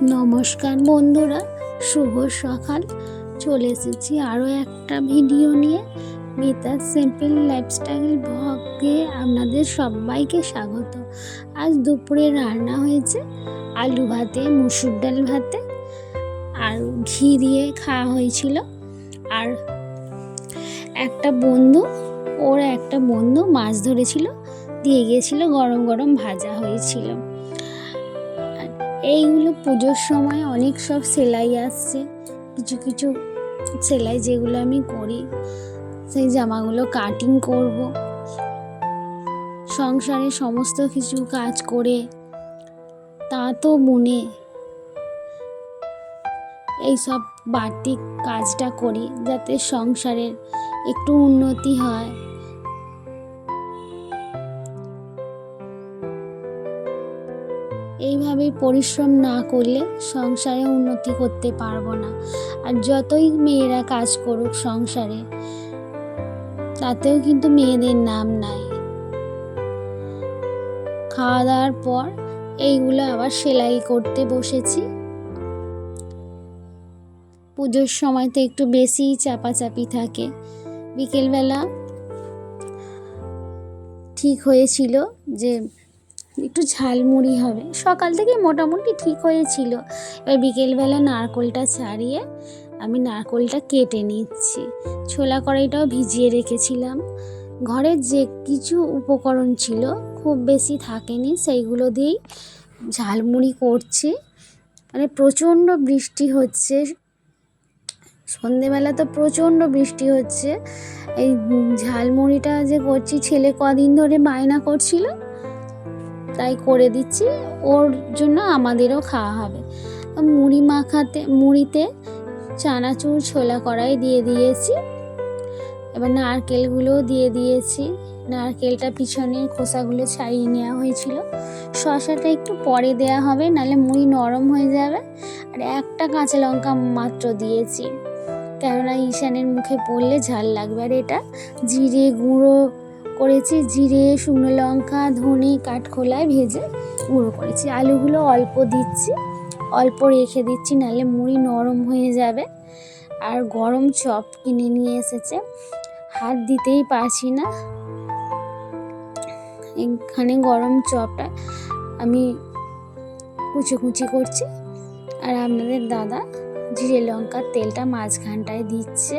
নমস্কার বন্ধুরা, শুভ সকাল। চলে এসেছি আরও একটা ভিডিও নিয়ে। মিতার সিম্পল লাইফস্টাইল ব্লগে আপনাদের সবাইকে স্বাগত। আজ দুপুরে রান্না হয়েছে আলু ভাতে, মুসুর ডাল ভাতে আর ঘি দিয়ে খাওয়া হয়েছিল। আর একটা বন্ধু মাছ ধরেছিল, দিয়ে গিয়েছিল, গরম গরম ভাজা হয়েছিল। এইগুলো পুজোর সময় অনেক সব সেলাই আসছে, কিছু কিছু সেলাই যেগুলো আমি করি, সেই জামাগুলো কাটিং করব। সংসারে সমস্ত কিছু কাজ করে তাঁতও বুনে এইসব বাড়তি কাজটা করি, যাতে সংসারের একটু উন্নতি হয়। এইভাবে পরিশ্রম না করলে সংসারে উন্নতি করতে পারবো না। আর যতই মেয়েরা কাজ করুক সংসারে, তাতেও কিন্তু মেয়েদের নাম নাই। খাওয়া দাওয়ার পর এইগুলো আবার সেলাই করতে বসেছি। পুজোর সময় তো একটু বেশি চাপাচাপি থাকে। বিকেলবেলা ঠিক হয়েছিল যে একটু ঝালমুড়ি হবে, সকাল থেকে মোটামুটি ঠিক হয়েছিল। এবার বিকেলবেলা নারকোলটা ছাড়িয়ে আমি নারকোলটা কেটে নিচ্ছি। ছোলা কড়াইটাও ভিজিয়ে রেখেছিলাম। ঘরের যে কিছু উপকরণ ছিল, খুব বেশি থাকেনি, সেইগুলো দিয়েই ঝালমুড়ি করছি। মানে প্রচণ্ড বৃষ্টি হচ্ছে, সন্ধেবেলা তো প্রচণ্ড বৃষ্টি হচ্ছে। এই ঝালমুড়িটা যে করছি, ছেলে কদিন ধরে বায়না করছিল, তাই করে দিচ্ছি। ওর জন্য আমাদেরও খাওয়া হবে। মুড়িতে চানাচুর ছোলা কড়াই দিয়ে দিয়েছি। এবার নারকেলগুলোও দিয়ে দিয়েছি। নারকেলটা পিছনের খোসাগুলো ছাড়িয়ে নেওয়া হয়েছিল। শসাটা একটু পরে দেওয়া হবে, নাহলে মুড়ি নরম হয়ে যাবে। আর একটা কাঁচা লঙ্কা মাত্র দিয়েছি, কেননা ঈশানের মুখে পড়লে ঝাল লাগবে। আর এটা জিরে গুঁড়ো করেছি, জিরে, শুকনো লঙ্কা, ধনে কাঠখোলায় ভেজে গুঁড়ো করেছি। আলুগুলো অল্প দিচ্ছি, অল্প রেখে দিচ্ছি, নাহলে মুড়ি নরম হয়ে যাবে। আর গরম চপ কিনে নিয়ে এসেছে, হাত দিতেই পারছি না। এখানে গরম চপটা আমি কুচি করছি। আর আপনাদের দাদা জিরে লঙ্কার তেলটা মাঝখানটায় দিচ্ছে।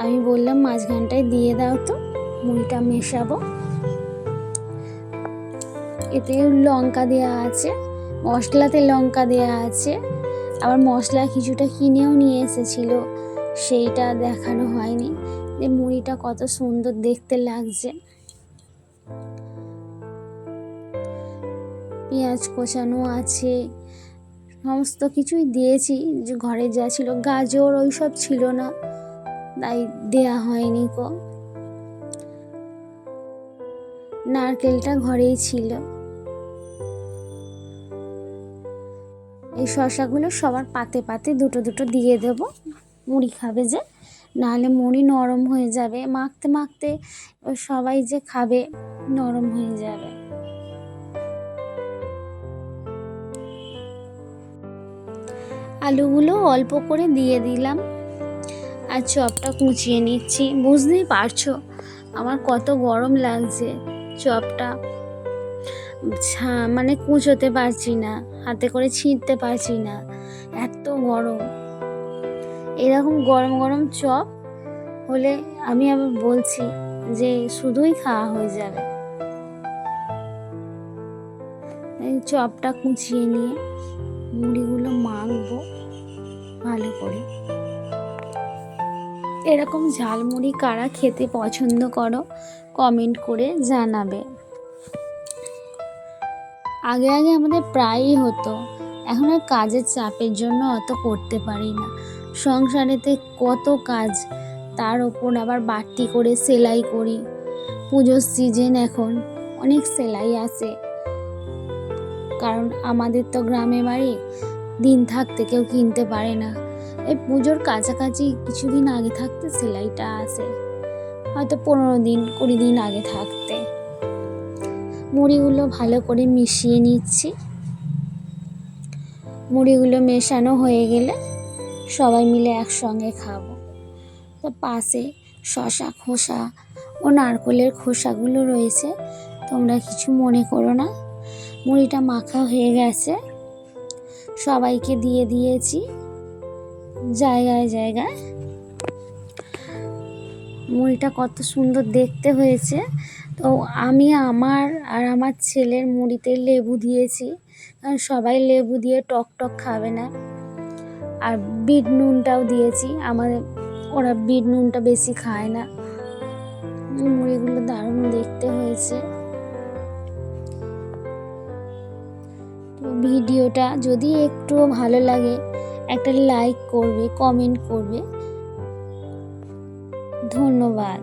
আমি বললাম মাঝখানটায় দিয়ে দাও তো, মুড়িটা মেশাবো। এতে লঙ্কা দেওয়া আছে, মশলাতে লঙ্কা দেওয়া আছে। আবার মশলা কিছুটা কিনেও নিয়ে এসেছিল, সেইটা দেখানো হয়নি। যে মুড়িটা কত সুন্দর দেখতে লাগছে। পেঁয়াজ কোচানো আছে, সমস্ত কিছুই দিয়েছি। যে ঘরে যা ছিল, গাজর ওইসব ছিল না, তাই দেয়া হয়নি কো। নারকেলটা ঘরেই ছিল। এই শসাগুলো সবার পাতে পাতে দুটো দুটো দিয়ে দেব, মুড়ি খাবে যে, নাহলে মুড়ি নরম হয়ে যাবে। মাখতে মাখতে সবাই যে খাবে, নরম হয়ে যাবে। আলুগুলো অল্প করে দিয়ে দিলাম, আর চপটা কুচিয়ে নিচ্ছি। বুঝতেই পারছো আমার কত গরম লাগছে। চপটা মানে কুচোতে পারছি না, হাতে করে ছিঁড়তে পারছি না, এত গরম। এরকম গরম গরম চপ হলে আমি আবার বলছি যে শুধুই খাওয়া হয়ে যাবে। এই চপটা কুচিয়ে নিয়ে মুড়িগুলো মাখবো ভালো করে। এরকম ঝালমুড়ি কারা খেতে পছন্দ করো, কমেন্ট করে জানাবে। আগে আমাদের প্রায়ই হতো, এখন আর কাজের চাপের জন্য অত করতে পারি না। সংসারেতে কত কাজ, তার ওপর আবার বাড়তি করে সেলাই করি। পুজোর সিজন, এখন অনেক সেলাই আসে, কারণ আমাদের তো গ্রামে বাড়ি, দিন থাকতে কেউ কিনতে পারে না। এই পুজোর কাছাকাছি কিছুদিন আগে থাকতে সেলাইটা আসে, হয়তো 15 দিন 20 দিন আগে থাকতে। মুড়িগুলো ভালো করে মিশিয়ে নিচ্ছি। মুড়িগুলো মেশানো হয়ে গেলে সবাই মিলে একসঙ্গে খাবো। তো পাশে শশা খোসা ও নারকেলের খোসাগুলো রয়েছে, তোমরা কিছু মনে করো না। মুড়িটা মাখা হয়ে গেছে, সবাইকে দিয়ে দিয়েছি জায়গায় জায়গায়। মুড়িটা কত সুন্দর দেখতে হয়েছে। তো আমি আমার আর আমার ছেলের মুড়িতে লেবু দিয়েছি, কারণ সবাই লেবু দিয়ে টক টক খাবে না। আর বিট নুনটাও দিয়েছি, ওরা বিট নুনটা বেশি খায় না। মুড়িগুলো দারুণ দেখতে হয়েছে। তো ভিডিওটা যদি একটুও ভালো লাগে একটা লাইক করবে, কমেন্ট করবে। ধন্যবাদ।